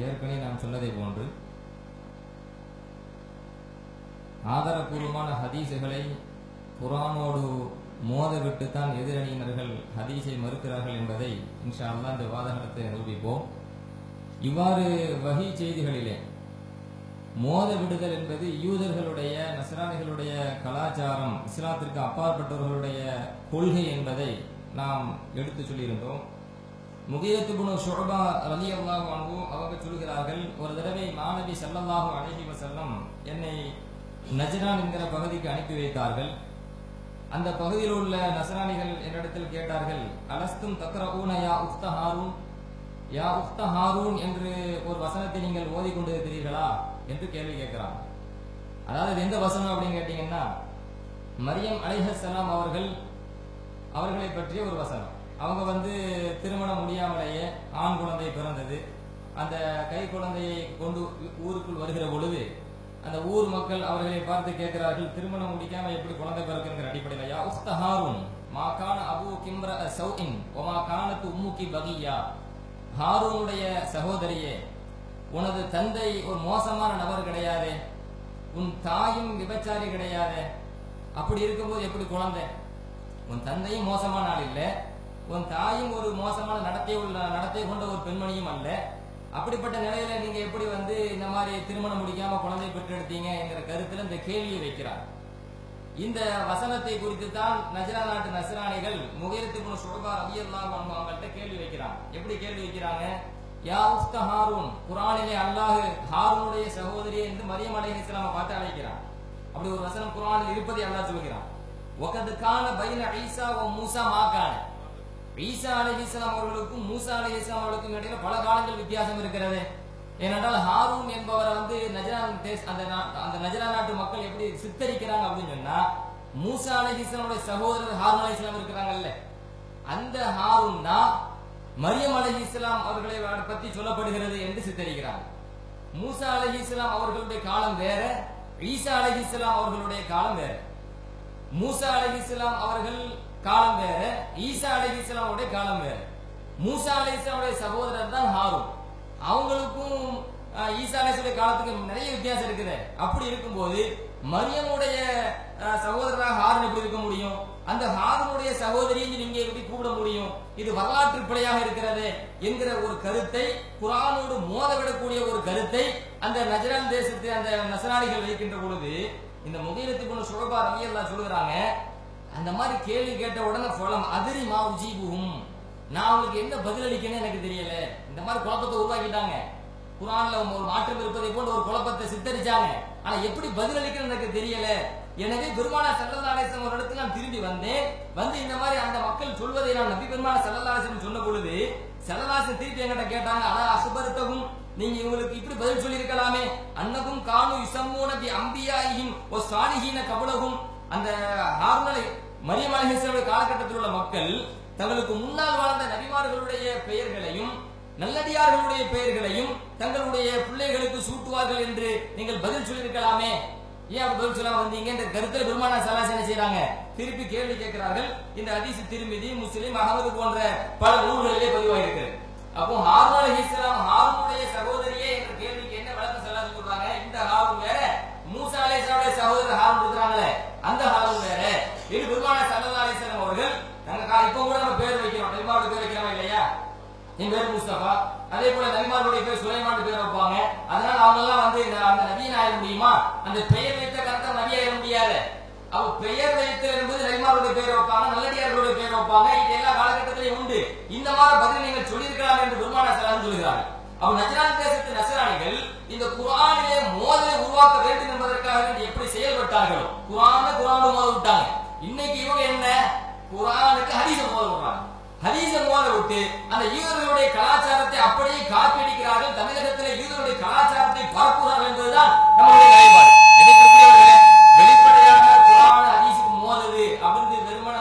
ஏற்கனவே நாம் சொன்னதை போன்று ஆதாரபூர்வமான ஹதீஸுகளை குர்ஆனோடு மோதவிட்டுத்தான் எதிரணியினர்கள் ஹதீஸை மறுக்கிறார்கள் என்பதை இன்ஷா அல்லாஹ் இந்த வாதகத்தை நிரூபிப்போம். இவ்வாறு வஹி செய்திகளிலே மோத விடுதல் என்பது யூதர்களுடைய நஸ்ரானிகளுடைய கலாச்சாரம், இஸ்லாத்திற்கு அப்பாற்பட்டவர்களுடைய கொள்கை என்பதை நாம் எடுத்து சொல்லியிருந்தோம். முகீரத் இப்னு ஷுஅபா ரலியல்லாஹு அன்ஹு அவர்கள் சொல்கிறார்கள், ஒரு தடவை மாநபி ஸல்லல்லாஹு அலைஹி வஸல்லம் என்னை நஜ்ரான் என்கிற பகுதிக்கு அனுப்பி வைத்தார்கள். அந்த பகுதியில் உள்ள நஸ்ரானிகள் என்னிடத்தில் கேட்டார்கள், அலஸ்தும் தக்ரஊன யா உக்த ஹாரூன், யா உக்த ஹாரூன் என்று ஒரு வசனத்தை நீங்கள் ஓதிக்கொண்டிருக்கிறீர்களா என்று கேள்வி கேட்கிறாங்க. அதாவது எந்த வசனம் அப்படின்னு கேட்டீங்கன்னா, மரியம் அலைஹிஸ்ஸலாம் அவர்களை பற்றிய ஒரு வசனம். அவங்க திருமணம் முடியாமலேயே ஆண் குழந்தை பிறந்தது. அந்த கை குழந்தையை கொண்டு ஊருக்குள் வருகிற பொழுது அந்த ஊர் மக்கள் அவர்களை பார்த்து கேட்கிறார்கள், திருமணம் முடிக்காம எப்படி குழந்தை பிறக்குங்கிற அடிப்படையில், யா உக்த ஹாரூன் மா கான அபூ கிம்ர சௌஇன் வமா கானத் உம்முகி பகியா, ஹாரூனுடைய சகோதரியே, உனது தந்தை ஒரு மோசமான நபர் கிடையாது, உன் தாயும் விபச்சாரி கிடையாது, அப்படி இருக்கும்போது எப்படி குழந்தை? உன் தந்தையும் மோசமான ஆள் இல்ல, உன் தாயும் ஒரு மோசமான நடத்தை கொண்ட ஒரு பெண்மணியும் அல்ல, அப்படிப்பட்ட நிலையில நீங்க எப்படி இந்த மாதிரி திருமணம் முடிக்காம குழந்தை பெற்றெடுத்தீங்க என்கிற கருத்துல இந்த கேள்வியை வைக்கிறார். இந்த வசனத்தை குறித்து தான் நஜ்ரான் நாட்டு நஸ்ரானிகள் முகீரத் இப்னு ஷுஅபா ரலியல்லாஹு அன்ஹு அவங்கள்ட்ட கேள்வி வைக்கிறாங்க. எப்படி கேள்வி வைக்கிறாங்க? யா உக்த ஹாரூன், குர்ஆனிலே அல்லாஹ் ஹாரூனுடைய சகோதரியை என்று மரியம் அலைஹிஸ்ஸலாம் பார்த்து அழைக்கிறான். அப்படி ஒரு வசனம் குர்ஆனில் இருப்பதை அல்லாஹ் சொல்கிறான். வகத் கான பைன ஈசா வ மூஸா மா கான, ஈசா அலைஹிஸ்ஸலாம் அவர்களுக்கும் மூஸா அலைஹிஸ்ஸலாம் அவர்களுக்கும் இடையில பல காலங்கள் வித்தியாசம் இருக்கிறது. ஏனென்றால் ஹாரூன் என்பவர் அந்த நஜ்ரான் நாட்டு மக்கள் எப்படி சித்தரிக்கிறாங்க அப்படின்னு சொன்னா, மூஸா அலைஹிஸ்ஸலாமுடைய சகோதரர் ஹாரூன் அலைஹிஸ்ஸலாம் இருக்கிறாங்கல்ல, அந்த ஹாரூன் தான் மரியம் அலைஹிஸ்ஸலாம் அவர்களை பற்றி சொல்லப்படுகிறது என்று சித்தரிக்கிறாங்க. மூஸா அலைஹிஸ்ஸலாம் அவர்களுடைய காலம் வேற, ஈசா அலைஹிஸ்ஸலாம் அவர்களுடைய காலம் வேற. மூஸா அலைஹிஸ்ஸலாம் அவர்கள் காலம் வேற, ஈசா அலைஹிஸ்ஸலாமுடைய காலம் வேற. மூஸா அலைஹிஸ்ஸலாமுடைய சகோதரர் தான் ஹாரூன். அவங்களுக்கும் ஈசா அலைஹிஸ்ஸலாமுடைய காலத்துக்கு நிறைய வித்தியாசம் இருக்குது. அப்படி இருக்கும்போது மரியமுடைய சகோதரராக ஹாரூன் எப்படி இருக்க முடியும்? அந்த ஹாரூனுடைய சகோதரியை நீங்க எப்படி கூப்பிட முடியும்? இது வரலாற்று பிழையாக இருக்கிறது என்கிற ஒரு கருத்தை, குர்ஆனோடு மோதவிடக்கூடிய ஒரு கருத்தை அந்த நஜ்ரான் தேசத்து அந்த நஸ்ரானிகள் வைக்கின்ற பொழுது இந்த முகீரத் இப்னு ஷுஅபா ரலியல்லாஹு சொல்றாங்க, அந்த மாதிரி கேள்வி கேட்ட உடனே ஃபலம் அதிரி மா உஜீபுஹும், நான் அவங்களுக்கு என்ன பதில் அளிக்கணும் எனக்கு தெரியல. இந்த மாதிரி குழப்பத்தை உருவாக்கிட்டாங்க. குர்ஆன்ல ஒரு மாற்றம் இருப்பதை போன்ற ஒரு குழப்பத்தை சித்தரிச்சாங்க. ஆனா எப்படி பதில் அளிக்கணும் எனக்கு தெரியல. எனவே பெருமானார் ஸல்லல்லாஹு அலைஹி வஸல்லம் இடத்துல நான் திரும்பி வந்தேன். இந்த மாதிரி அந்த மக்கள் சொல்வதை நான் நபி பெருமானார் ஸல்லல்லாஹு அலைஹி வஸல்லம் சொன்ன பொழுது ஸல்லல்லாஹு அலைஹி வஸல்லம் திருப்பி என்கிட்ட கேட்டாங்க, அலா அக்பர்தஹும், நீங்க இவங்களுக்கு இப்படி பதில் சொல்லி இருக்கலாமே, அன்னகும் கானு யுஸம்மூன பி அம்பியாஹிம் வ ஸாலிஹீன கபலஹும், அந்த ஹாரூன் மரியம் அலைஹிஸ்ஸலாமுடைய காலகட்டத்தில் உள்ள மக்கள் தங்களுக்கு முன்னால் வாழ்ந்த நபிமார்களுடைய பெயர்களையும் நல்லடியார்களுடைய பெயர்களையும் தங்களுடைய பிள்ளைகளுக்கு சூட்டுவார்கள் என்று நீங்கள் பதில் சொல்லியிருக்கலாமே, ஏன் அப்படி பதில் சொல்லாம வந்தீங்க என்ற கருத்தில் பெருமானார் ஸல்லல்லாஹு அலைஹி வஸல்லம் என்ன செய்றாங்க? திருப்பி கேள்வி கேட்கிறார்கள். இந்த ஹதீஸ் திர்மிதி, முஸ்லிம், அஹ்மது போன்ற பல நூல்களிலே பதிவாயிருக்கிறது. அப்போ ஹாரூன் அலைஹிஸ்ஸலாம் ஹாரூனுடைய சகோதரியே என்ற கேள்விக்கு என்ன விளக்கம் ஸல்லல்லாஹு சொல்றாங்க? இந்த ஹாரூன் வேற, மூஸா அலைஹிஸ்ஸலாமுடைய சகோதரர் ஹாரூன் இருக்கிறாங்களே அந்த ஹாரூன் வேற. இது பெருமானார் ஸல்லல்லாஹு அலைஹி வஸல்லம் அவர்கள் இப்ப கூட நம்ம பேர் வைக்கிறோம், நபிமாரோட பேர் வைக்கிறோமா இல்லையா? என் பேர் முஸ்தபா, அதே போல நபிமாருடைய பேர் சுலைமான் பேர் வைப்பாங்க. அதனால அவங்க எல்லாம் அந்த நபியின் ஆயிட முடியுமா? அந்த பெயர் வைத்த கருத்தை நபி ஆயிட முடியாது. அவ பெயர் வைத்த என்பது நபிமாருடைய பேர் வைப்பாங்க, நல்லடியார்களுடைய பேர் வைப்பாங்க. இது எல்லா காலகட்டத்திலையும் உண்டு. இந்த மாதிரி பதில் நீங்கள் சொல்லியிருக்கலாம் என்று பெருமானார் ஸல்லல்லாஹு அலைஹி வஸல்லம் சொல்கிறார்கள். அப்ப நஜ்ரான் தேசத்து நஸ்ரானிகள் இந்த குர்ஆனிலே மோதலை உருவாக்க வேண்டும் என்பதற்காக எப்படி செயல்பட்டார்களோ, குர்ஆனை மோத விட்டாங்க. இன்னைக்கு இவங்க என்ன, குர்ஆனுக்கு ஹதீஸை மோத விடுறாங்க. ஹதீஸை மோத விட்டு அந்த யூதர்களுடைய கலாச்சாரத்தை அப்படியே காப்பியடிக்கிறார்கள். தமிழகத்தில் யூதர்களுடைய கலாச்சாரத்தை பரப்புகிறார்கள் என்பதுதான் நம்முடைய நிலைப்பாடு. எதிர்ப்புரியவர்களே, வெளிப்படையாக குர்ஆன் ஹதீஸுக்கு மோதல் அப்படின்னு வெறுமன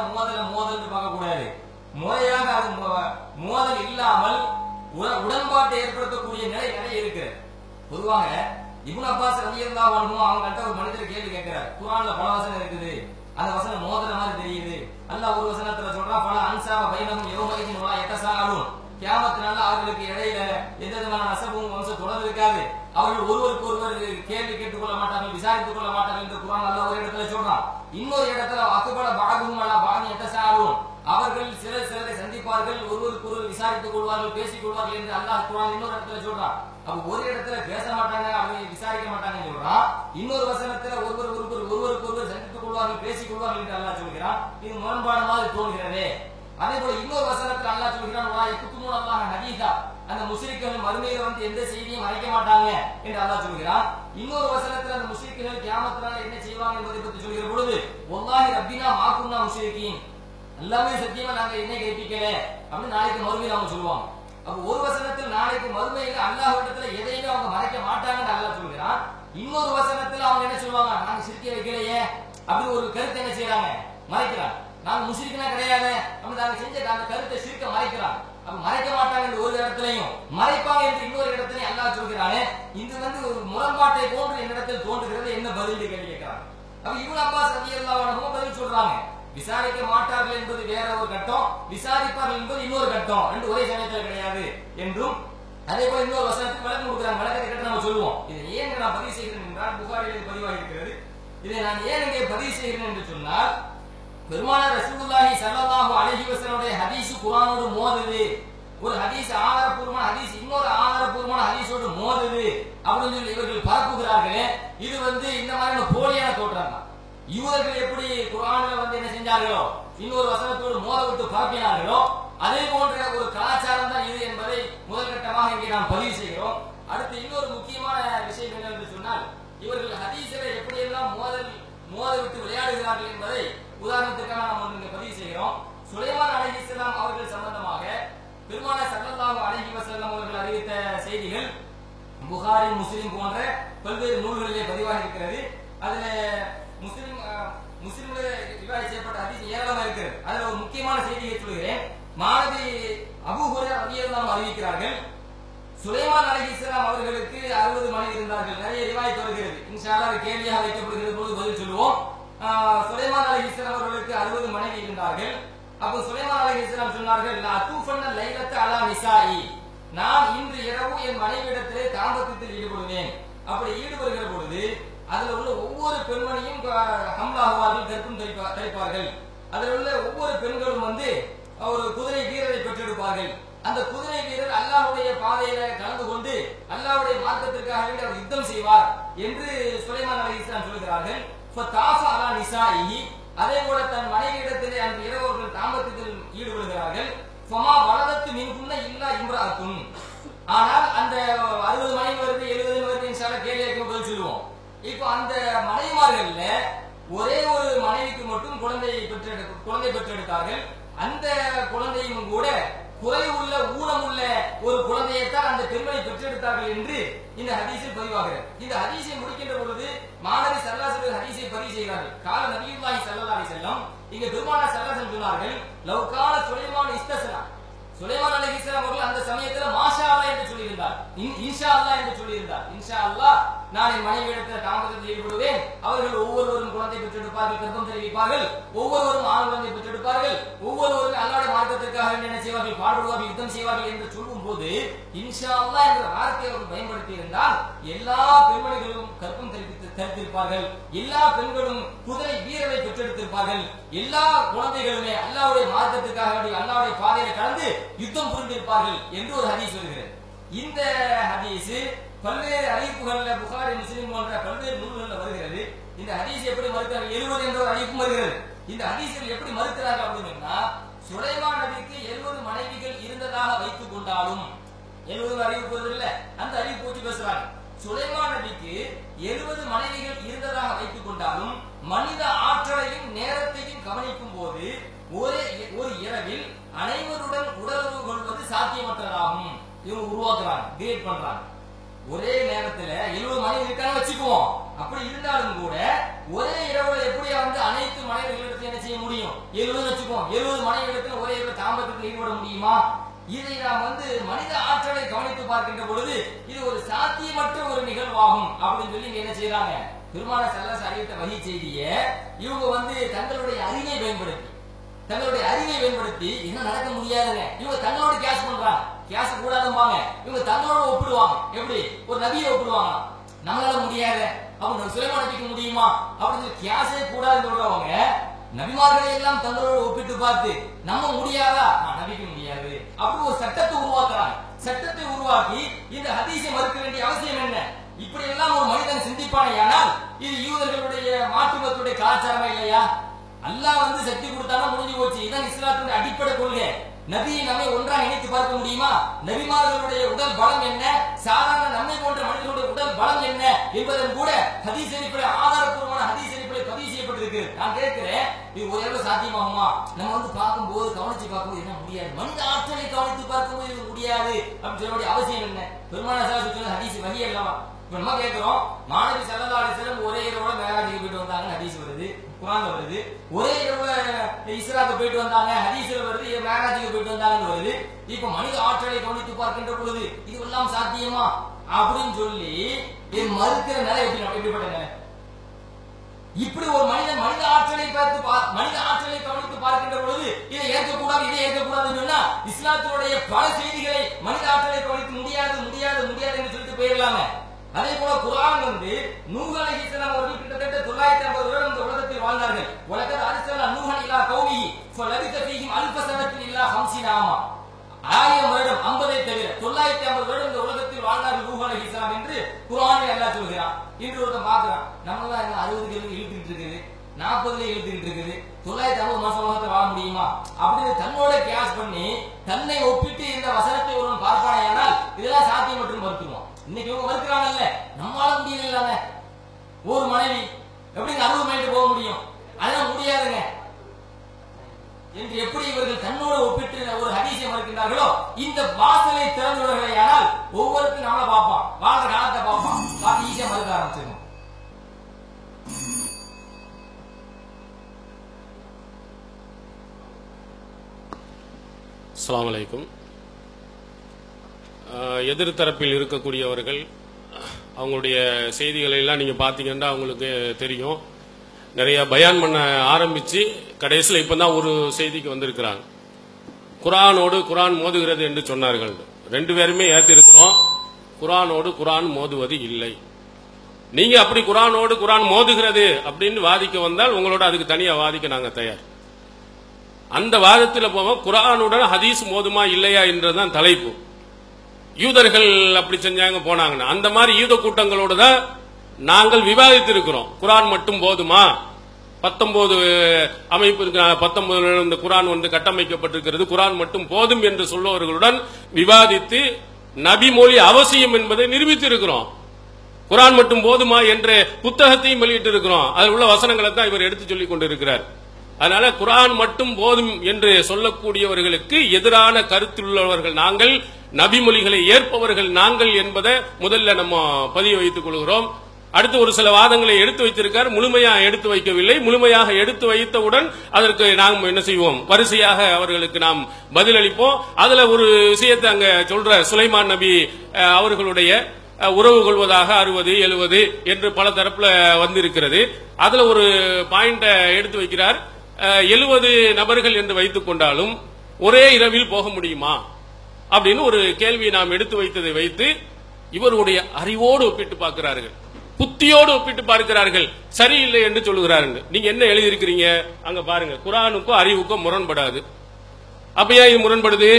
மோதல் பார்க்க கூடாது. முறையாக அது மோதல் இல்லாமல் உடன்பாட்டை ஏற்படுத்தக்கூடிய நிலை நிறைய இருக்கிறது. பொதுவாக இப்னு அப்பாஸ் ரலியல்லாஹு அன்ஹு அவங்கள்ட்ட ஒரு மனிதர் கேள்வி கேட்கிறார். குர்ஆன்ல பல வசனம் இருக்குது, அந்த வசனம் மோதற மாதிரி தெரியுது. அல்லாஹ் ஒரு வசனத்துல சொல்றான், பல அன்சாப பைனஹும் யௌமைதின் வலா யதசாஅலூன், கியாமத் நாள்ல அவர்களுக்கு இடையில எந்த விதமான நசபும் வம்ச அவர்கள் ஒருவருக்கு ஒருவர் கேள்வி கேட்டுக் கொள்ள மாட்டார்கள், விசாரித்துக் கொள்ள மாட்டார்கள் என்று குர்ஆன் அல்லாஹ் ஒரு இடத்துல சொல்றான். இன்னொரு இடத்துல அக்பர பாதுஹும் அலா பாதி யதசாலூன், அவர்கள் சிலரை சந்திப்பார்கள், ஒருவருக்கு ஒருவர் விசாரித்துக் கொள்வார்கள், பேசிக் கொள்வார்கள் என்று அல்லாஹ் குர்ஆன் இன்னொரு இடத்துல சொல்றான். அப்ப ஒரு இடத்துல பேச மாட்டாங்க, அவங்க விசாரிக்க மாட்டாங்கன்னு சொல்றான். இன்னொரு வசனத்துல ஒருவருக்கு ஒருவர் சந்தித்துக் கொள்வார்கள், பேசிக் கொள்வார்கள் என்று அல்லாஹ் சொல்கிறான். இது முரண்பாடு மாதிரி தோன்கிறதே. அதே போல இன்னொரு வசனத்துல அல்லாஹ் சொல்கிறான், வலா யக்துமூன அல்லாஹ ஹதீஸா, அந்த முஸ்லிம்கள் மறுமையில வந்து எந்த செய்தியும் மறைக்க மாட்டாங்க என்று அல்லாஹ் சொல்கிறான். இன்னொரு வசனத்துல அந்த முஸ்லிம்கள் கியாமத்தினால என்ன செய்வாங்க என்பதை பற்றி சொல்கிற பொழுது, வல்லாஹி ரப்பினா மா குன்னா முஷ்ரிகீன், அல்லாஹ்வே சத்தியமா நாங்க என்ன கேட்பிக்கல அப்படின்னு நாளைக்கு மறுமையில அவங்க சொல்லுவாங்க. அப்ப ஒரு வசனத்தில் நாளைக்கு மறுமையில அல்லாஹ்விடத்துல எதையுமே அவங்க மறைக்க மாட்டாங்கன்னு அல்லாஹ் சொல்கிறான். இன்னொரு வசனத்துல அவங்க என்ன சொல்லுவாங்க, நாங்க சிரிக்க வைக்கலையே அப்படின்னு ஒரு கருத்தை என்ன செய்யறாங்க, மறைக்கிறாங்க. நாங்க முஸ்லிம்னா கிடையாது அப்படின்னு நாங்க செஞ்ச அந்த கருத்தை சிரிக்க மறைக்கிறாங்க. அப்ப மறைக்க மாட்டாங்க என்று ஒரு இடத்துலையும், மறைப்பாங்க என்று இன்னொரு இடத்துலையும் அல்லாஹ் சொல்கிறானே, இது வந்து ஒரு முரண்பாட்டை போன்று என்னிடத்தில் தோன்றுகிறது, என்ன பதில் கேள்வி கேட்கிறாங்க. அப்ப இப்னு அப்பாஸ் ரலியல்லாஹு அன்ஹு பதில் சொல்றாங்க, விசாரிக்க மாட்டார்கள் என்பது வேற ஒரு கட்டம், விசாரிப்பார்கள் என்பது இன்னொரு கட்டம், ரெண்டு ஒரே சமயத்தில் கிடையாது என்றும். அதே போல இன்னொரு வசனத்துக்கு விளக்கம் கொடுக்குறாங்க. விளக்கத்தை கேட்டு நம்ம சொல்லுவோம். இதை ஏன் நான் பதிவு செய்கிறேன் என்றால், புகாரில் பதிவாக இருக்கிறது. இதை நான் ஏன் இங்கே பதிவு செய்கிறேன் என்று சொன்னால், பெருமானார் ரசூலுல்லாஹி ஸல்லல்லாஹு அலைஹி வஸல்லம் ஹதீஸ் குர்ஆனோடு மோதுது, ஒரு ஹதீஸ் ஆதாரபூர்வமான ஹதீஸ் இன்னொரு ஆதாரபூர்வமான ஹதீஸோடு மோதுது அப்படின்னு சொல்லி இவர்கள் பரப்புகிறார்களே, இது வந்து இந்த மாதிரியான போலியான தோற்றம் தான். யூதர்கள் எப்படி குர்ஆன்ல வந்து என்ன செஞ்சார்களோ, இன்னொரு வசனத்தோடு மோத விட்டு பரப்பினார்களோ, அதே போன்ற ஒரு கலாச்சாரம் தான் இது என்பதை முதல் கட்டமாக இங்கே நாம் பதிவு செய்கிறோம். அடுத்து இன்னொரு முக்கியமான விஷயம் என்னவென்று சொன்னால், இவர்கள் ஹதீஸிலே எப்படியெல்லாம் மோத விட்டு விளையாடுகிறார்கள் என்பதை உதாரணத்துக்காக நாம் ஒன்று பதிவு செய்கிறோம். சுலைமான் அலைஹிஸ்ஸலாம் அவர்கள் சம்பந்தமாக பெருமானார் ஸல்லல்லாஹு அலைஹி வஸல்லம் அவர்கள் அறிவித்த செய்திகள் புகாரி, முஸ்லிம் போன்ற பல்வேறு நூல்களிலே பதிவாக இருக்கிறது. அதுல முஸ்லிம்ல ரிவாயத் செய்யப்பட்ட ஹதீஸ் ஏராளமாக இருக்கிறது. அதுல ஒரு முக்கியமான செய்தியை சொல்கிறேன். மாணவி அபூ ஹுரைரா ரலியல்லாஹு அன்ஹு அறிவிக்கிறார்கள், சுலைமான் அலைஹிஸ்ஸலாம் அவர்களுக்கு 60 மனைவி இருந்தார்கள். நிறைய ரிவாயத் வருகிறது. இன்ஷா அல்லாஹ் கேள்வியாக வைக்கப்படுகிற போது பதில் சொல்லுவோம். சுலைமான் அலைஹிஸ்ஸலாம் அவர்களுக்கு 60 மனைவி இருந்தார்கள். அப்போ சுலைமான் அலைஹிஸ்ஸலாம் சொன்னார்கள், லா தூஃபன்ன லைலத்த அலா நிசாஇ, நான் இன்று இரவு என் மனைவியிடத்திலே தாம்பத்தியத்தில் ஈடுபடுவேன். அப்படி ஈடுபடுகிற பொழுது அதுல உள்ள ஒவ்வொரு பெண்மணியும் ஹம்லாகுவார்கள், கர்ப்பம் தரிப்பார்கள். அதில் உள்ள ஒவ்வொரு பெண்களும் வந்து ஒரு குதிரை வீரரை பெற்றெடுப்பார்கள். அந்த குதிரை வீரர் அல்லாஹ்வுடைய பாதையில கலந்து கொண்டு அல்லாஹ்வுடைய மார்க்கத்திற்காக வேண்டி அவர் யுத்தம் செய்வார் என்று சுலைமான் அலைஹிஸ்ஸலாம் சொல்கிறார்கள். ஃபதாஃப அலா நிசாஇஹி, அதே போல தன் மனைவியிடத்திலே அன்று இரவு அவர்கள் தாம்பத்தியத்தில் ஈடுபடுகிறார்கள். ஃபமா வலதத்து மின்குன்ன இல்லா இம்ராஅத்துன், ஆனால் அந்த 60 மனைவி வருது, 70 வருது, இன்ஷா அல்லாஹ் கேள்விக்கு பதில் சொல்லுவோம். இப்போ அந்த மனைவிமார்கள்ல ஒரே ஒரு மனைவிக்கு மட்டும் குழந்தை பெற்றெடுத்தார்கள். அந்த குழந்தையும் கூட குறைவுள்ள ஊனமுள்ள ஒரு குழந்தையைத்தான் அந்த பெண்மணி பெற்றெடுத்தார்கள் என்று இந்த ஹதீஸில் பதிவாகிறது. இந்த ஹதீஸை முடிக்கின்ற பொழுது மாணவி ஸல்லல்லாஹு ஹதீஸை பதிவு செய்கிறார்கள். கால நபியுல்லாஹி ஸல்லல்லாஹு அலைஹி வஸல்லம், இங்க பெருமானார் ஸல்லல்லாஹு அலைஹி வஸல்லம் சொன்னார்கள், லவ் கான சுலைமான் இஸ்தஸனா, சுலைமான் அலைஹிஸ்ஸலாம் அவர்கள் அந்த சமயத்துல மாஷா அல்லாஹ் என்று சொல்லியிருந்தார், இன்ஷா அல்லாஹ் என்று சொல்லியிருந்தார். இன்ஷா அல்லாஹ் நான் என் மனைவியிடத்தில் தாம்பத்தியத்தில் ஈடுபடுவேன், அவர்கள் ஒவ்வொருவரும் குழந்தை பெற்றெடுப்பார்கள், கர்ப்பம் தெரிவிப்பார்கள், ஒவ்வொருவரும் ஆண் குழந்தை பெற்றெடுப்பார்கள், ஒவ்வொருவரும் அல்லாஹ்வுடைய மார்க்கத்திற்காக என்ன செய்வார்கள், பாடுவார்கள், யுத்தம் செய்வார்கள் என்று சொல்லும் போது இன்ஷா அல்லாஹ் என்ற வார்த்தையை அவர்கள் பயன்படுத்தி இருந்தால் எல்லா பெண்மணிகளும் கர்ப்பம் தரித்திருப்பார்கள், எல்லா பெண்களும் குதிரை வீரரை பெற்றெடுத்திருப்பார்கள், எல்லா குழந்தைகளுமே அல்லாஹ்வுடைய மார்க்கத்திற்காக வேண்டி அல்லாஹ்வுடைய பாதையில கலந்து யுத்தம் புரிந்திருப்பார்கள் என்று ஒரு ஹதீஸ் வருகிறது. இந்த ஹதீஸ் பல்வேறு அறிவிப்புகள்ல புகாரி, முஸ்லிம் போன்ற பல்வேறு நூல்கள்ல வருகிறது. இந்த ஹதீஸ் எப்படி மறுக்கிறார்கள், 70 என்ற ஒரு அறிவிப்பு வருகிறது. இந்த ஹதீஸில் எப்படி மறுக்கிறார்கள் அப்படின்னா, சுலைமான் நபிக்கு 70 மனைவிகள் இருந்ததாக வைத்துக் கொண்டாலும், 70 அறிவிப்பு வருது இல்ல, அந்த அறிவிப்பு வச்சு பேசுறாங்க. சுலைமான் நபிக்கு 70 மனைவிகள் இருந்ததாக வைத்துக் கொண்டாலும் மனித ஆற்றலையும் நேரத்தையும் கவனிக்கும் போது ஒரு இரவில் அனைவருடன் உடலுறவு கொள்வது சாத்தியமற்றதாகும். இவங்க உருவாக்குறாங்க, கிரியேட் பண்றாங்க. ஒரே நேரத்துல 70 மனைவி இருக்கான்னு வச்சுக்குவோம். அப்படி இருந்தாலும் கூட ஒரே இரவுல எப்படியா வந்து அனைத்து மனைவிகளிடத்தில் என்ன செய்ய முடியும், 70 வச்சுக்குவோம். 70 மனைவிகளிடத்தில் ஒரே இரவு தாம்பத்தியத்தில் ஈடுபட முடியுமா? இதை நாம் வந்து மனித ஆற்றலை கவனித்து பார்க்கின்ற பொழுது இது ஒரு சாத்தியமற்ற ஒரு நிகழ்வாகும் அப்படின்னு சொல்லி என்ன செய்யறாங்க, பெருமானார் ஸல்லல்லாஹு அலைஹி வஸல்லம் அறிவித்த வஹி செய்தியை இவங்க வந்து தங்களுடைய அறிவை பயன்படுத்தி என்ன நடக்க முடியாதுங்க, இவங்க தங்களோட கேஸ் பண்றாங்க. கியாஸ் கூடாதும்பாங்க. இவங்க தங்களோட ஒப்பிடுவாங்க. எப்படி? ஒரு நபியை ஒப்பிடுவாங்க. நம்மளால முடியாது, அப்ப சுலைமான் நபிக்கு முடியுமா அப்படின்னு கியாஸே கூடாதுன்னு சொல்றவங்க நபிமார்களை எல்லாம் தங்களோட ஒப்பிட்டு பார்த்து நம்ம முடியாதா, நபிக்கு முடியாது அப்படி ஒரு சட்டத்தை உருவாக்குறாங்க. சட்டத்தை உருவாக்கி இந்த ஹதீஸை மறுக்க வேண்டிய அவசியம் என்ன? இப்படி எல்லாம் ஒரு மனிதன் சிந்திப்பானேயானால் இது யூதர்களுடைய மாற்றுமத்துடைய கலாச்சாரமா இல்லையா? அல்லாஹ் சக்தி கொடுத்தாலும் முடிஞ்சு போச்சு. இதான் இஸ்லாத்துடைய அடிப்படை கொள்கை. நபியை நம்மை ஒன்றாக இணைத்து பார்க்க முடியுமா? நபிமார்களுடைய உடல் பலம் என்ன, சாதாரண நம்மை போன்ற மனிதர்களுடைய உடல் பலம் என்ன என்பதன் கூட ஹதீஸ் ஷரீஃபிலே ஆதாரப்பூர்வமான ஹதீஸ் ஷரீஃபிலே பதிவு செய்யப்பட்டிருக்கு. நான் கேட்கிறேன், இது ஒரு அளவு சாத்தியமாகுமா? நம்ம பார்க்கும்போது கவனிச்சு பார்க்கும்போது என்ன முடியாது, மனித ஆற்றலை கவனித்து பார்க்கும்போது இது முடியாது அப்படின்னு சொல்ல வேண்டிய அவசியம் என்ன? பெருமானார் ஸல்லல்லாஹு அலைஹி வஸல்லம் ஹதீஸ் வஹி அல்லவா? நம்ம கேட்கிறோம், மாணவி ஸல்லல்லாஹு அலைஹி வஸல்லம் ஒரே இரவோட மேராஜுக்கு போயிட்டு வந்தாங்க, ஹதீஸ் வருது, குர்ஆன்ல வருது. ஒரே இரவு இஸ்ராக்கு போயிட்டு வந்தாங்க, ஹதீஸ்ல வருது, மேராஜுக்கு போயிட்டு வந்தாங்கன்னு வருது. இப்ப மனித ஆற்றலை கவனித்து பார்க்கின்ற பொழுது இது எல்லாம் சாத்தியமா அப்படின்னு சொல்லி மறுக்கிற நிலை எப்படிப்பட்ட நிலை? இப்படி ஒரு மனிதன் மனித ஆற்றலை கவனித்து பார்க்கின்ற பொழுது இதை ஏற்கக்கூடாது, இதை ஏற்கக்கூடாதுன்னு சொன்னா இஸ்லாத்தினுடைய பல செய்திகளை மனித ஆற்றலை கவனித்து முடியாது முடியாது முடியாது என்று சொல்லிட்டு போயிடலாமே. அதே போல குர்ஆன் நூஹ் அலைஹிஸ்ஸலாம் அவர்கள் கிட்டத்தட்ட 950 வருடம் இந்த உலகத்தில் வாழ்ந்தார்கள். வலகத் அர்ஸல்னா நூஹன் இலா கௌமிஹி ஃபலபிஸ ஃபீஹிம் அல்ஃப ஸனத்தின் இல்லா 50 ஆமா. 1000 வருடம் 50 தவிர 950 வருடம் இந்த உலகத்தில் வாழ்ந்தார்கள் நூஹ் அலைஹிஸ்ஸலாம் என்று குர்ஆனில் அல்லாஹ் சொல்கிறான். இன்று ஒருத்தன் பார்க்கறான், நம்ம தான் 60 இழுத்துட்டு இருக்குது, 40 இழுத்துட்டு இருக்குது, 950 மாசம் உலகத்தில் வாழ முடியுமா அப்படின்னு தன்னோட கியாஸ் பண்ணி தன்னை ஒப்பிட்டு இந்த வசனத்தை ஒருவன் பார்ப்பானேயானால் இதெல்லாம் சாத்தியம் மற்றும் மறுத்துருவான். இன்னைக்கு இவங்க மறுக்கிறாங்கல்ல, நம்மளால முடியல. ஒரு மனைவி எப்படி 60 மைல் போக முடியும்? அதெல்லாம் முடியாதுங்க என்று எப்படி இவர்கள் தன்னோட ஒப்பிட்டு ஒரு ஹதீஸை மறுக்கின்றார்களோ இந்த வாசலை திறந்து விடுகிறார்கள். ஒவ்வொருத்தரும் நம்மளை பார்ப்பான், வாழ்ற காலத்தை பார்ப்பான், பார்த்து ஈஸியா மறுக்க ஆரம்பிச்சிடும். அஸ்ஸலாமு அலைக்கும். எதிர்த்தரப்பில் இருக்கக்கூடியவர்கள் அவங்களுடைய செய்திகளை எல்லாம் நீங்க பாத்தீங்கன்னா அவங்களுக்கு தெரியும். நிறைய பயான் பண்ண ஆரம்பிச்சு கடைசியில் இப்பதான் ஒரு செய்திக்கு வந்திருக்கிறாங்க. குர்ஆனோடு குர்ஆன் மோதுகிறது என்று சொன்னார்கள். ரெண்டு பேருமே ஏற்றிருக்கிறோம். குர்ஆனோடு குர்ஆன் மோதுவது இல்லை. நீங்க அப்படி குர்ஆனோடு குர்ஆன் மோதுகிறது அப்படின்னு வாதிக்க வந்தால் உங்களோட அதுக்கு தனியா வாதிக்க நாங்க தயார். அந்த வாதத்தில் போவோம். குர்ஆனுடன் ஹதீஸ் மோதுமா இல்லையா என்றுதான் தலைப்பு. யூதர்கள் அப்படி செஞ்சாங்க போனாங்கன்னா அந்த மாதிரி யூத கூட்டங்களோடு தான் நாங்கள் விவாதித்திருக்கிறோம். குர்ஆன் மட்டும் போதுமா? 19 அமைப்பு 19 இந்த குர்ஆன் கட்டமைக்கப்பட்டிருக்கிறது, குர்ஆன் மட்டும் போதும் என்று சொல்பவர்களுடன் விவாதித்து நபி மொழி அவசியம் என்பதை நிரூபித்திருக்கிறோம். குர்ஆன் மட்டும் போதுமா என்ற புத்தகத்தையும் வெளியிட்டு இருக்கிறோம். அதில் உள்ள வசனங்களை தான் இவர் எடுத்து சொல்லிக் கொண்டிருக்கிறார். அதனால குர்ஆன் மட்டும் போதும் என்று சொல்லக்கூடியவர்களுக்கு எதிரான கருத்துள்ளவர்கள் நாங்கள், நபிமொழிகளை ஏற்பவர்கள் நாங்கள் என்பதை முதல்ல நம்ம பதிவு வைத்துக் கொள்கிறோம். அடுத்து ஒரு சில வாதங்களை எடுத்து வைத்திருக்கார், முழுமையாக எடுத்து வைக்கவில்லை. முழுமையாக எடுத்து வைத்தவுடன் அதற்கு நாம் என்ன செய்வோம், வரிசையாக அவர்களுக்கு நாம் பதிலளிப்போம். அதுல ஒரு விஷயத்தை அங்க சொல்ற சுலைமான் நபி அவர்களுடைய உறவு கொள்வதாக 60, 70 என்று பல தரப்புல வந்திருக்கிறது. அதுல ஒரு பாயிண்ட எடுத்து வைக்கிறார். 70 நபர்கள் என்று வைத்துக் கொண்டாலும் ஒரே இரவில் போக முடியுமா அப்படின்னு ஒரு கேள்வியை நாம் எடுத்து வைத்ததை வைத்து இவருடைய அறிவோடு ஒப்பிட்டு பார்க்கிறார்கள், புத்தியோடு ஒப்பிட்டு பார்க்கிறார்கள். சரியில்லை என்று சொல்லுகிறார்கள். நீங்க என்ன எழுதியிருக்கிறீங்க அங்க பாருங்க. குர்ஆனுக்கும் அறிவுக்கும் முரண்படாது. அப்ப ஏன் இது முரண்படுது?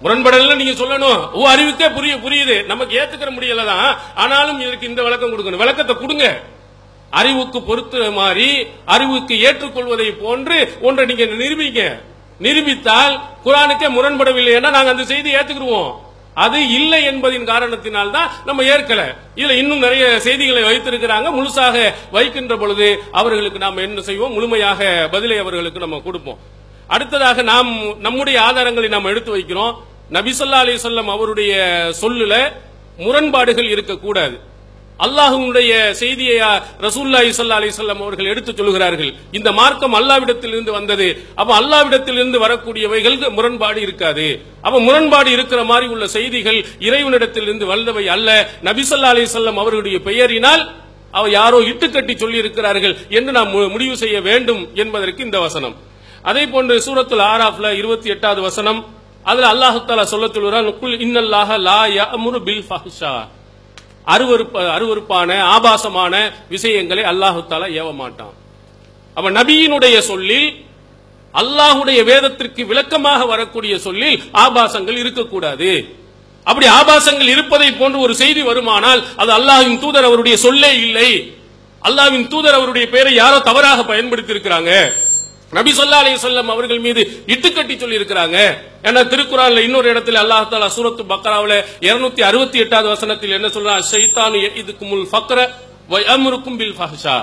முரண்படல நீங்க சொல்லணும். அறிவுக்கே புரியுது, நமக்கு ஏத்துக்கிற முடியலதான். ஆனாலும் இதற்கு இந்த விளக்கம் கொடுக்கணும். விளக்கத்தை கொடுங்க. அறிவுக்கு பொறுத்த மாதிரி அறிவுக்கு ஏற்றுக்கொள்வதை போன்று ஒன்றை நீங்க நிரூபித்தால் குர்ஆனுக்கே முரண்படவில்லை என நாங்க அந்த செய்தி ஏத்துக்குருவோம். அது இல்லை என்பதின் காரணத்தினால் தான் நம்ம ஏற்கல. இதுல இன்னும் நிறைய செய்திகளை வைத்திருக்கிறாங்க. முழுசாக வைக்கின்ற பொழுது அவர்களுக்கு நாம் என்ன செய்வோம், முழுமையாக பதிலை அவர்களுக்கு நம்ம கொடுப்போம். அடுத்ததாக நாம் நம்முடைய ஆதாரங்களை நாம் எடுத்து வைக்கிறோம். நபி ஸல்லல்லாஹு அலைஹி வஸல்லம் அவருடைய சொல்லுல முரண்பாடுகள் இருக்கக்கூடாது. அல்லாஹ்வுடைய செய்தியை ரசூலுல்லாஹி ஸல்லல்லாஹு அலைஹி வஸல்லம் அவர்கள் எடுத்து சொல்கிறார்கள். இந்த மார்க்கம் அல்லாஹ்விடத்திலிருந்து வந்தது. அப்ப அல்லாஹ்விடத்திலிருந்து வரக்கூடியவைகள் முரண்பாடு இருக்காது. அப்ப முரண்பாடு இருக்கிற மாதிரி உள்ள செய்திகள் இறைவனிடத்திலிருந்து வந்தவை அல்ல. நபி ஸல்லல்லாஹு அலைஹி வஸல்லம் அவர்களுடைய பெயரினால் யாரோ இட்டுக்கட்டி சொல்லி இருக்கிறார்கள் என்று நாம் முடிவு செய்ய வேண்டும் என்பதற்கு இந்த வசனம். அதே போன்று சூரத்துல் ஆராஃப்ல 28வது வசனம், அதுல அல்லாஹ் தஆலா சொல்ல சொல்றான், குல் இன்னல்லாஹ லா யஅமுரு பில் ஃபஹ்ஷா, அருவருப்பான ஆபாசமான விஷயங்களை அல்லாஹ் தஆலா ஏவ மாட்டான். அப்ப நபியினுடைய சொல்லில், அல்லாஹுடைய வேதத்திற்கு விளக்கமாக வரக்கூடிய சொல்லில் ஆபாசங்கள் இருக்கக்கூடாது. அப்படி ஆபாசங்கள் இருப்பதை போன்று ஒரு செய்தி வருமானால் அது அல்லாஹ்வின் தூதர் அவருடைய சொல்லே இல்லை. அல்லாஹ்வின் தூதர் அவருடைய பெயரை யாரோ தவறாக பயன்படுத்தி இருக்கிறாங்க. நபி ஸல்லல்லாஹு அலைஹி வஸல்லம் அவர்கள் மீது இட்டுக்கட்டி சொல்லி இருக்கிறாங்க. ஏன்னா திருக்குர்ஆன்ல இன்னொரு இடத்துல அல்லாஹ் தஆலா சூரத்து பக்ராவுல 268வது வசனத்தில் என்ன சொல்றான், ஷைத்தானு யஇதுகுமுல் ஃபக்ர வ யஅமுருக்கும் பில் ஃபஹ்ஷா.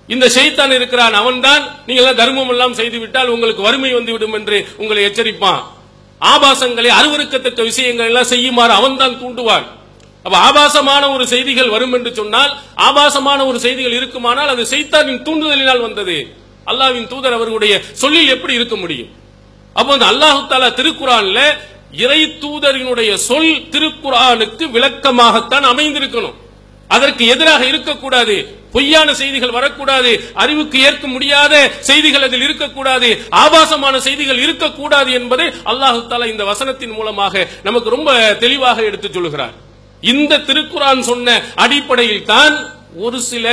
இந்த ஷைத்தான் இருக்கிறான், அவன்தான் நீங்க எல்லாம் தர்மம் எல்லாம் செய்து விட்டால் உங்களுக்கு வறுமை வந்து விடும் என்று உங்களை எச்சரிப்பான். ஆபாசங்களை, அருவருக்கத்தக்க விஷயங்கள் எல்லாம் செய்யுமாறு அவன் தான் தூண்டுவான். அப்ப ஆபாசமான ஒரு செய்திகள் வரும் என்று சொன்னால், ஆபாசமான ஒரு செய்திகள் இருக்குமானால் அது ஷைத்தானின் தூண்டுதலினால் வந்தது. அல்லாஹ்வின் தூதர் அவர்களுடைய சொல்லில் எப்படி இருக்க முடியும்? அப்போ அல்லாஹ் தஆலா திருக்குர்ஆன்ல இறை தூதரினுடைய சொல் திருக்குர்ஆனுக்கு விளக்கமாகத்தான் அமைந்திருக்கணும். அதற்கு எதிராக இருக்கக்கூடாது. பொய்யான செய்திகள் வரக்கூடாது, அறிவுக்கு ஏற்க முடியாத செய்திகள் அதில் இருக்கக்கூடாது, ஆபாசமான செய்திகள் இருக்கக்கூடாது என்பதை அல்லாஹ் தஆலா இந்த வசனத்தின் மூலமாக நமக்கு ரொம்ப தெளிவாக எடுத்து சொல்கிறார். இந்த திருக்குர்ஆன் சொன்ன அடிப்படையில் தான் ஒரு சில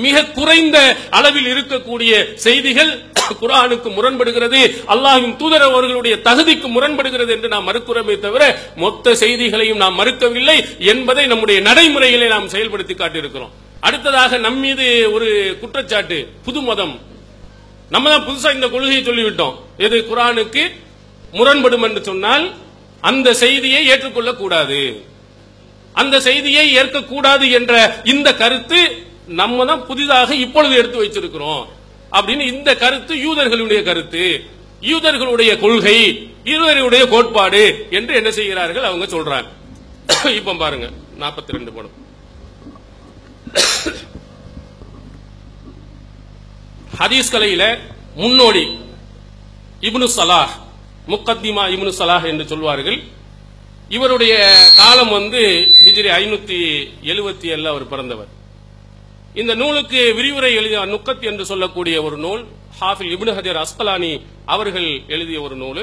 மிக குறைந்த அளவில் இருக்கக்கூடிய செய்திகள் குர்ஆனுக்கு முரண்படுகிறது, அல்லாஹ்வின் தூதர் அவர்களுடைய தகுதிக்கு முரண்படுகிறது என்று நாம் மறுக்கிறோமே தவிர மொத்த செய்திகளையும் நாம் மறுக்கவில்லை என்பதை நம்முடைய நடைமுறையிலே நாம் செயல்படுத்தி காட்டியிருக்கிறோம். அடுத்ததாக நம் மீது ஒரு குற்றச்சாட்டு, புது மதம். நம்ம தான் புதுசா இந்த கொள்கையை சொல்லிவிட்டோம். எது குர்ஆனுக்கு முரண்படும் என்று சொன்னால் அந்த செய்தியை ஏற்றுக்கொள்ளக் கூடாது, அந்த செய்தியை ஏற்கக்கூடாது என்ற இந்த கருத்து நம்ம தான் புதிதாக இப்பொழுது எடுத்து வச்சிருக்கிறோம் அப்படின்னு. இந்த கருத்து யூதர்களுடைய கருத்து, யூதர்களுடைய கொள்கை, யூதர்களுடைய கோட்பாடு என்று என்ன செய்கிறார்கள் அவங்க சொல்றாங்க. இப்ப பாருங்க 42 படம். ஹதீஸ் கலையில முன்னோடி இப்னு ஸலாஹ், முக்கத்திமா இப்னு ஸலாஹ் என்று சொல்வார்கள். இவருடைய காலம் ஹிஜ்ரி 577 அவர் பிறந்தவர். இந்த நூலுக்கு விரிவுரை எழுதிய நுக்கத் என்று சொல்லக்கூடிய ஒரு நூல் ஹாஃபில் இப்னு ஹஜர் அஸ்கலானி அவர்கள் எழுதிய ஒரு நூல்.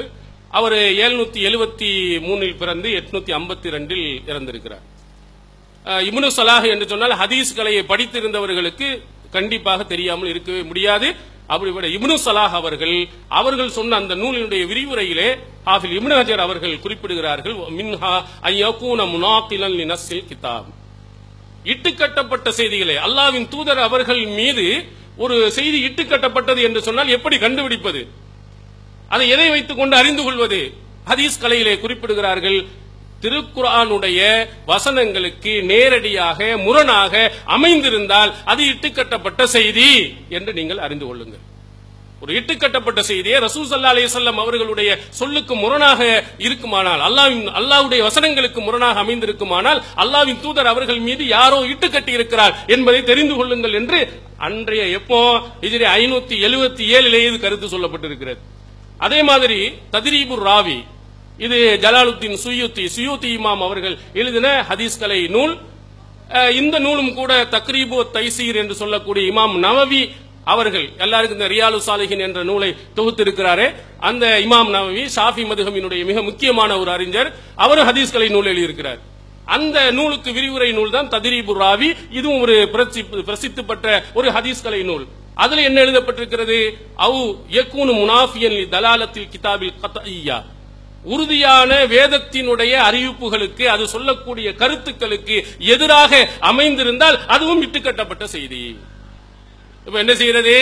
அவர் 773 பிறந்து 852 இறந்திருக்கிறார். இப்னு ஸலாஹ் என்று சொன்னால் ஹதீஸ் கலையை படித்திருந்தவர்களுக்கு கண்டிப்பாக தெரியாமல் இருக்கவே முடியாது. அப்படி இப்னு ஸலாஹ் அவர்கள் சொன்ன அந்த நூலினுடைய விரிவுரையிலே ஹாஃபில் இப்னு ஹஜர் அவர்கள் குறிப்பிடுகிறார்கள், மின்ஹா அய்யகூன முனாகிலன் லினஸ்ஸில் கிதாப். இட்டுக்கட்டப்பட்ட செய்திகளே, அல்லாஹ்வின் தூதர் அவர்கள் மீது ஒரு செய்தி இட்டுக்கட்டப்பட்டது என்று சொன்னால் எப்படி கண்டுபிடிப்பது, அதை எதை வைத்துக் கொண்டு அறிந்து கொள்வது? ஹதீஸ் கலையிலே குறிப்பிடுகிறார்கள், திருக்குர்ஆனுடைய வசனங்களுக்கு நேரடியாக முரணாக அமைந்திருந்தால் அது இட்டுக்கட்டப்பட்ட செய்தி என்று நீங்கள் அறிந்து கொள்ளுங்கள். ஒரு இட்டுக்கட்டப்பட்ட செய்தியை ரசூல் ஸல்லல்லாஹு அலைஹி வஸல்லம் அவர்களுடைய சொல்லுக்கு முரணாக இருக்குமானால், அல்லாஹ்வுடைய வசனங்களுக்கு முரணாக அமைந்திருக்குமானால் அல்லாஹ்வின் தூதர் அவர்கள் மீது யாரோ இட்டுக்கட்டி இருக்கிறார் என்பதை தெரிந்து கொள்ளுங்கள் என்று அன்றைய ஹிஜ்ரி 577 இது கருத்து சொல்லப்பட்டிருக்கிறது. அதே மாதிரி தத்ரீபுர் ராவி, இது ஜலாலுத்தீன் சுயூத்தி இமாம் அவர்கள் எழுதின ஹதீஸ் கலை நூல். இந்த நூலும் கூட தக்ரீபு தைசீர் என்று சொல்லக்கூடிய இமாம் நவவி அவர்கள், எல்லாருக்கும் இந்த ரியாலு சாலிஹின் என்ற நூலை தொகுத்திருக்கிறாரே, அந்த இமாம் நவவி ஷாஃபி மதுஹபினுடைய மிக முக்கியமான ஒரு அறிஞர், அவர் ஹதீஸ் கலை நூல் எழுதியிருக்கிறார். அந்த நூலுக்கு விரிவுரை நூல் தான் தத்ரீபுர் ராவி. இதுவும் ஒரு பிரசித்தி பெற்ற ஒரு ஹதீஸ் கலை நூல். அதுல என்ன எழுதப்பட்டிருக்கிறது, அவு யகூனு முனாஃபியன் தலாலத்தில் கிதாபில் கத்இய்யா, உறுதியான வேதத்தினுடைய அறிவிப்புகளுக்கு, அது சொல்லக்கூடிய கருத்துக்களுக்கு எதிராக அமைந்திருந்தால் அதுவும் இட்டுக்கட்டப்பட்ட செய்தி. இப்ப என்ன செய்யறது?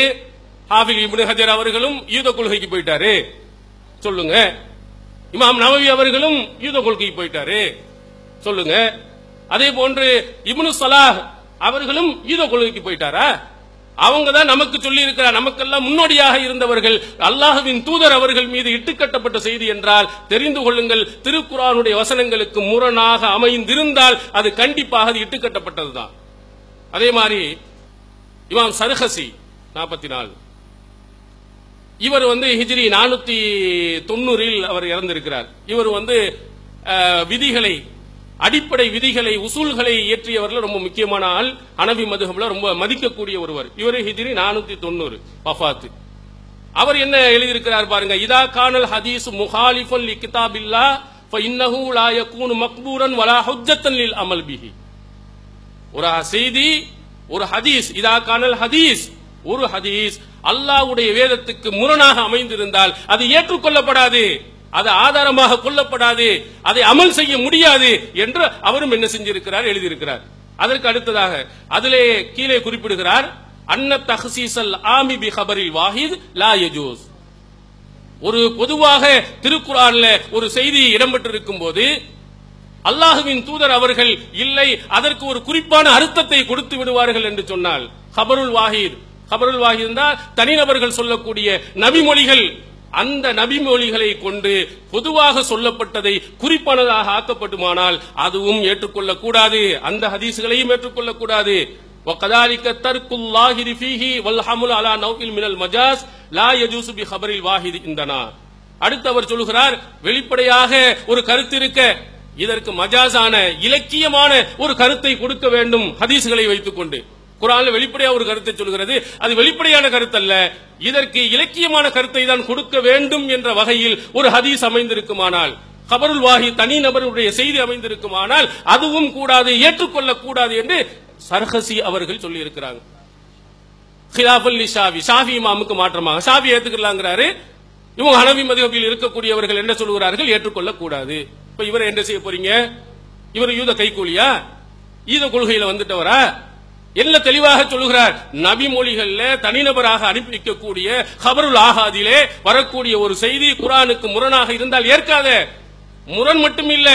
ஹாஃபில் இப்னு ஹஜர் அவர்களும் யூத கொள்கைக்கு போயிட்டாரு சொல்லுங்க, இமாம் நவவி அவர்களும் யூத கொள்கைக்கு போயிட்டாரு சொல்லுங்க, அதே போன்று இப்னு ஸலாஹ் அவர்களும் யூத கொள்கைக்கு போயிட்டாரா? அவங்க தான் நமக்கு சொல்லி இருக்கிறார், நமக்கெல்லாம் முன்னோடியாக இருந்தவர்கள், அல்லாஹ்வின் தூதர் அவர்கள் மீது இட்டுக்கட்டப்பட்ட செய்தி என்றால் தெரிந்து கொள்ளுங்கள், திருக்குர்ஆனுடைய வசனங்களுக்கு முரணாக அமைந்திருந்தால் அது கண்டிப்பாக அது இட்டுக்கட்டப்பட்டதுதான். அதே மாதிரி இமாம் சர்ஹசி 44, இவர் ஹிஜ்ரி 490 அவர் இறந்திருக்கிறார். இவர் விதிகளை, அடிப்படை விதிகளை, உசூல்களை இயற்றியவர்கள் ரொம்ப முக்கியமான ஆள். ஹனபி மதுஹப்ல ரொம்ப மதிக்கக்கூடிய ஒருவர். இவர் ஹிஜ்ரி 490 வஃபாத். அவர் என்ன எழுதியிருக்கிறார் பாருங்க, இதா கானல் ஹதீஸ் முஹாலிஃபன் லி கிதாபில்லாஹ் ஃபஇன்னஹு லா யகூனு மக்பூரன் வலா ஹுஜ்ஜத்தன் லில் அமல் பிஹி. ஒரு செய்தி, ஒரு ஹதீஸ், இதா கானல் ஹதீஸ், ஒரு ஹதீஸ் அல்லாஹ்வுடைய வேதத்துக்கு முரணாக அமைந்திருந்தால் அது ஏற்றுக்கொள்ளப்படாது, அது ஆதாரமாக கொள்ளப்படாது, அதை அமல் செய்ய முடியாது என்று அவரும் என்ன செஞ்சிருக்கிறார், எழுதியிருக்கிறார். அதற்கு அடுத்ததாக அதிலே கீழே குறிப்பிடுகிறார், அன்ன தஹ்சீஸல் ஆமி பி ஹபரில் வாஹித் லா யஜூஸ். ஒரு பொதுவாக திருக்குர்ஆன்ல ஒரு செய்தி இடம்பெற்றிருக்கும் போது அல்லாஹ்வின் தூதர் அவர்கள் இல்லை அதற்கு ஒரு குறிப்பான அர்த்தத்தை கொடுத்து விடுவார்கள் என்று சொன்னால் ஹபருல் வாஹித், ஹபருல் வாஹித் தான் தனிநபர்கள் சொல்லக்கூடிய நபிமொழிகள், அந்த நபிமொழிகளை கொண்டு பொதுவாக சொல்லப்பட்டதை குறிப்பானதாக ஆக்கப்பட்டுமானால் அதுவும் ஏற்றுக்கொள்ளக்கூடாது, அந்த ஹதீஸ்களையும் ஏற்றுக்கொள்ளக்கூடாது. وَكَذَلِكَ تَرْكُ الظَّاهِرِ فِيهِ وَالْحَمْلُ عَلَى نَوْعٍ مِنَ الْمَجَازِ لَا يَجُوزُ بِخَبَرِ الْوَاحِدِ عِندَنَا. அடுத்து அவர் சொல்கிறார், வெளிப்படையாக ஒரு கருத்து இருக்க இதற்கு மஜாஸான இலக்கியமான ஒரு கருத்தை கொடுக்க வேண்டும் ஹதீஸ்களை வைத்துக் கொண்டு. குர்ஆன்ல வெளிப்படையா ஒரு கருத்தை சொல்கிறது, அது வெளிப்படையான கருத்து அல்ல, இதற்கு இலக்கியமான கருத்தை தான் கொடுக்க வேண்டும் என்ற வகையில் ஒரு ஹதீஸ் அமைந்திருக்குமானால், கபருல் வாஹி தனி நபருடைய செய்தி அமைந்திருக்குமானால் அதுவும் கூடாது, ஏற்றுக்கொள்ளக்கூடாது என்று சர்ஹசி அவர்கள் சொல்லி இருக்கிறாங்க. ஹிலாஃபுல் லிஷாஃபி, ஷாஃபி இமாமுக்கு மாற்றமாக ஷாஃபி ஏத்துக்கலாங்கிறாரு. இவங்க ஹனஃபி மத்ஹபில் இருக்கக்கூடியவர்கள் என்ன சொல்கிறார்கள், ஏற்றுக்கொள்ளக்கூடாது. இப்ப இவரை என்ன செய்ய போறீங்க, இவர் யூத கைகூலியா, ஈத கொள்கையில வந்துட்டவரா? என்ன தெளிவாக சொல்லுகிறார், நபிமொழிகள்ல தனிநபராக அனுப்பி வைக்கக்கூடிய ஹபருல் ஆஹாதிலே வரக்கூடிய ஒரு செய்தி குர்ஆனுக்கு முரணாக இருந்தால் ஏற்காத. முரண் மட்டும் இல்ல,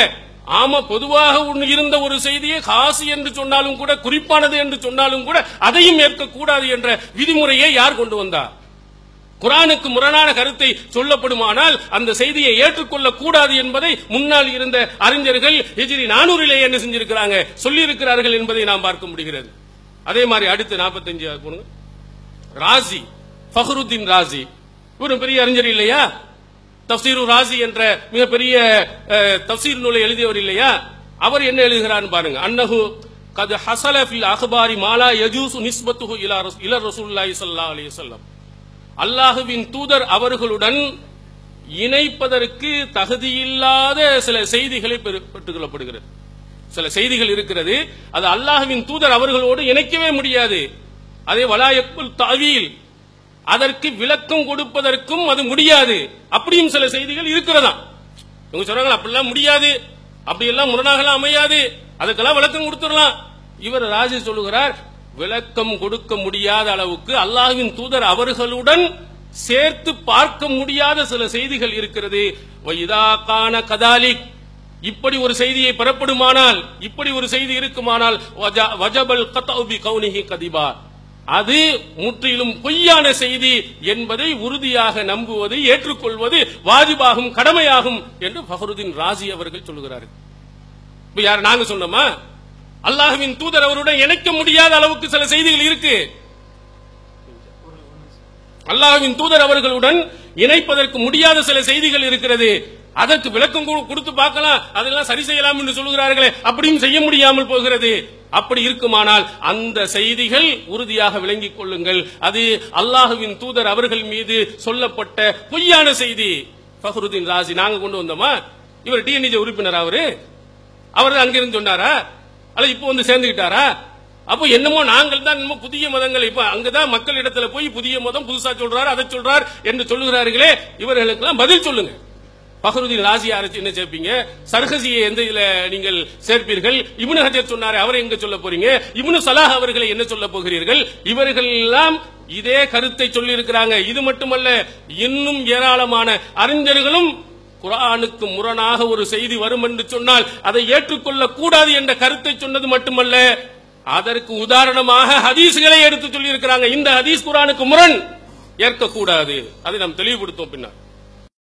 ஆமா பொதுவாக இருந்த ஒரு செய்தியை காசி என்று சொன்னாலும் கூட, குறிப்பானது என்று சொன்னாலும் கூட அதையும் ஏற்கக்கூடாது என்ற விதிமுறையை யார் கொண்டு வந்தார்? குர்ஆனுக்கு முரணான கருத்தை சொல்லப்படுமானால் அந்த செய்தியை ஏற்றுக்கொள்ள கூடாது என்பதை முன்னால் இருந்த அறிஞர்கள் ஹிஜ்ரி 400 என்ன செஞ்சிருக்கிறாங்க, சொல்லி இருக்கிறார்கள் என்பதை நாம் பார்க்க முடிகிறது. அதே மாதிரி அடுத்து 45 போனுங்க, ராசி, ஃபஹ்ருத்தீன் ராசி, ஒரு பெரிய அறிஞர் இல்லையா, தஃப்சீரு ராசி என்ற மிகப்பெரிய தஃப்சீர் நூலை எழுதியவர் இல்லையா, அவர் என்ன எழுதுகிறார் பாருங்க, அன்னஹு கத் ஹஸல ஃபில் அக்பாரி மா லா யஜூஸு நிஸ்பத்துஹு இலா ரசூலுல்லாஹி ஸல்லல்லாஹு அலைஹி வஸல்லம். அல்லாஹ்வின் தூதர் அவர்களுடன் இணைப்பதற்கு தகுதியில்லாத சில செய்திகளை பெற்றுக்கொள்ளப்படுகிறது. சில செய்திகள் இருக்கிறது, அது அல்லாஹ்வின் தூதர் அவர்களோடு இணைக்கவே முடியாது. அதே வலாயக்குல் தாவீல், அதற்கு விளக்கம் கொடுப்பதற்கும் அது முடியாது. அப்படியும் சில செய்திகள் இருக்கிறதா. இவங்க சொல்றாங்க அப்படிலாம் முடியாது, அப்படியெல்லாம் முரணாகலாம் அமையாது, அதுக்கெல்லாம் விளக்கம் கொடுத்துடலாம். இவர் ராஜி சொல்லுகிறார், விளக்கம் கொடுக்க முடியாத அளவுக்கு அல்லாஹ்வின் தூதர் அவர்களுடன் சேர்த்து பார்க்க முடியாத சில செய்திகள் இருக்கிறது. வைதா கான கதாலிக், இப்படி ஒரு செய்தியை பெறப்படுமானால், இப்படி ஒரு செய்தி இருக்குமானால் வஜபல் கத்உ பி கௌனிஹி கதிபா, அது முற்றிலும் பொய்யான செய்தி என்பதை உறுதியாக நம்புவது, ஏற்றுக்கொள்வது வாஜிபாகும், கடமையாகும் என்று ஃபஹ்ருத்தீன் ராசி அவர்கள் சொல்லுகிறார்கள். இப்ப யார் நாங்க சொன்னோமா? அல்லாஹ்வின் தூதர் அவருடன் இணைக்க முடியாத அளவுக்கு சில செய்திகள் இருக்கு. அல்லாஹ்வின் தூதர் அவர்களுடன் இணைப்பதற்கு முடியாத சில செய்திகள் இருக்கிறது. அதற்கு விளக்கம் கொடுத்து பார்க்கலாம், அதெல்லாம் சரி செய்யலாம் என்று சொல்லுகிறார்களே, அப்படியும் செய்ய முடியாமல் போகிறது. அப்படி இருக்குமானால் அந்த செய்திகள் உறுதியாக விளங்கிக் கொள்ளுங்கள், அது அல்லாஹ்வின் தூதர் அவர்கள் மீது சொல்லப்பட்ட பொய்யான செய்தி. ஃபஹ்ருத்தீன் ராசி நாங்க கொண்டு வந்தோமா? இவர் டிஎன்ஏ உறுப்பினர், அவர் அங்கிருந்து சொன்னாரா, அல்ல இப்போ வந்து சேர்ந்துகிட்டாரா? அப்போ என்னமோ நாங்கள் தான் என்னமோ புதிய மதங்கள், இப்ப அங்கதான் மக்களிடத்துல போய் புதிய மதம் புதுசா சொல்றாரு, அதை சொல்றார் என்று சொல்லுகிறார்களே, இவர்களுக்கெல்லாம் பதில் சொல்லுங்க. ஃபஹ்ருத்தீன் ராசி யாரை என்ன சேர்ப்பீங்க? சர்ஹசியை எந்த இதுல நீங்கள் சேர்ப்பீர்கள்? இப்னு ஹஜர் சொன்னாரே, அவரை எங்க சொல்ல போறீங்க? இப்னு ஸலாஹ் அவர்களை என்ன சொல்ல போகிறீர்கள்? இவர்கள் எல்லாம் இதே கருத்தை சொல்லி இருக்கிறாங்க. இது மட்டுமல்ல, இன்னும் ஏராளமான அறிஞர்களும் குர்ஆனுக்கு முரணாக ஒரு செய்தி வரும் என்று சொன்னால் அதை ஏற்றுக்கொள்ள கூடாது என்ற கருத்தை சொன்னது மட்டுமல்ல, அதற்கு உதாரணமாக ஹதீஸ்களை எடுத்து சொல்லி இருக்கிறாங்க. இந்த ஹதீஸ் குர்ஆனுக்கு முரண், ஏற்கக்கூடாது. அதை நாம் தெளிவுபடுத்துவோம் பின்னர்.